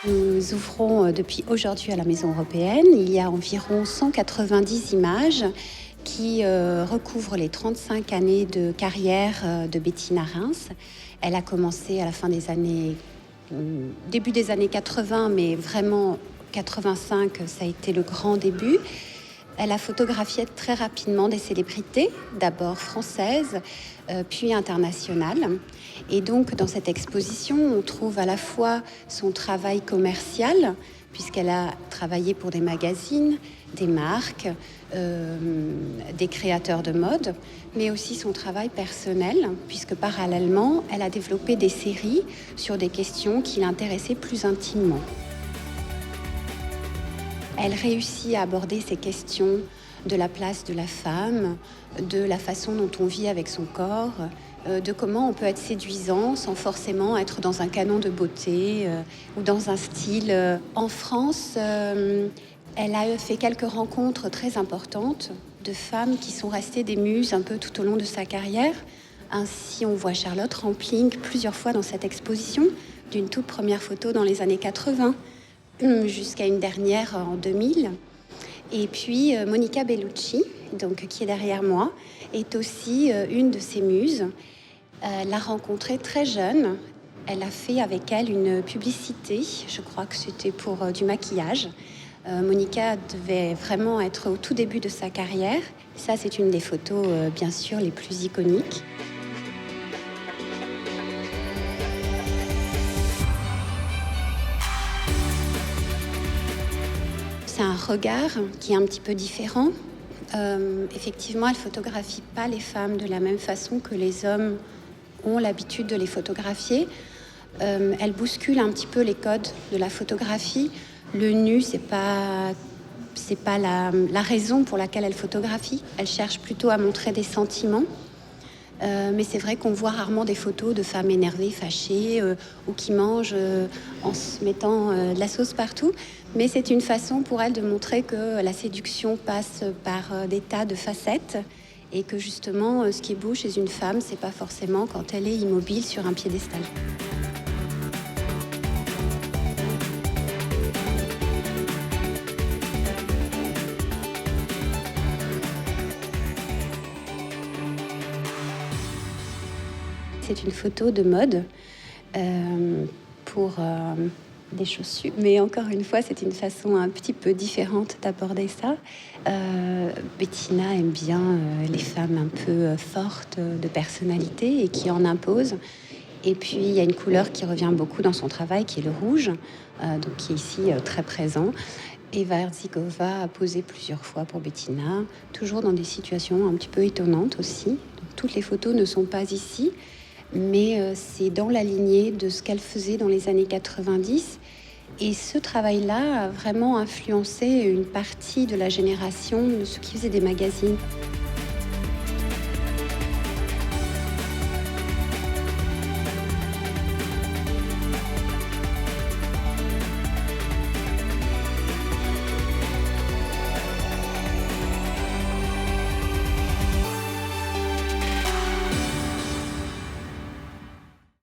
Nous ouvrons depuis aujourd'hui à la Maison européenne. Il y a environ 190 images qui recouvrent les 35 années de carrière de Bettina Reims. Elle a commencé à la fin des années, début des années 80, mais vraiment 85, ça a été le grand début. Elle a photographié très rapidement des célébrités, d'abord françaises, puis internationales. Et donc, dans cette exposition, on trouve à la fois son travail commercial, puisqu'elle a travaillé pour des magazines, des marques, des créateurs de mode, mais aussi son travail personnel, puisque parallèlement, elle a développé des séries sur des questions qui l'intéressaient plus intimement. Elle réussit à aborder ces questions de la place de la femme, de la façon dont on vit avec son corps, de comment on peut être séduisant sans forcément être dans un canon de beauté ou dans un style. En France, elle a fait quelques rencontres très importantes de femmes qui sont restées des muses un peu tout au long de sa carrière. Ainsi, on voit Charlotte Rampling plusieurs fois dans cette exposition, d'une toute première photo dans les années 80 jusqu'à une dernière en 2000. Et puis Monica Bellucci, donc, qui est derrière moi, est aussi une de ses muses. Elle l'a rencontrée très jeune. Elle a fait avec elle une publicité, je crois que c'était pour du maquillage. Monica devait vraiment être au tout début de sa carrière. Ça, c'est une des photos, bien sûr, les plus iconiques. C'est un regard qui est un petit peu différent. Effectivement, elle ne photographie pas les femmes de la même façon que les hommes ont l'habitude de les photographier. Elle bouscule un petit peu les codes de la photographie. Le nu, c'est pas la raison pour laquelle elle photographie. Elle cherche plutôt à montrer des sentiments. Mais c'est vrai qu'on voit rarement des photos de femmes énervées, fâchées ou qui mangent en se mettant de la sauce partout. Mais c'est une façon pour elle de montrer que la séduction passe par des tas de facettes et que justement, ce qui est beau chez une femme, c'est pas forcément quand elle est immobile sur un piédestal. C'est une photo de mode pour des chaussures. Mais encore une fois, c'est une façon un petit peu différente d'aborder ça. Bettina aime bien les femmes un peu fortes de personnalité et qui en imposent. Et puis, il y a une couleur qui revient beaucoup dans son travail, qui est le rouge, donc qui est ici très présent. Eva Herzigova a posé plusieurs fois pour Bettina, toujours dans des situations un petit peu étonnantes aussi. Donc, toutes les photos ne sont pas ici, mais c'est dans la lignée de ce qu'elle faisait dans les années 90. Et ce travail-là a vraiment influencé une partie de la génération de ceux qui faisaient des magazines.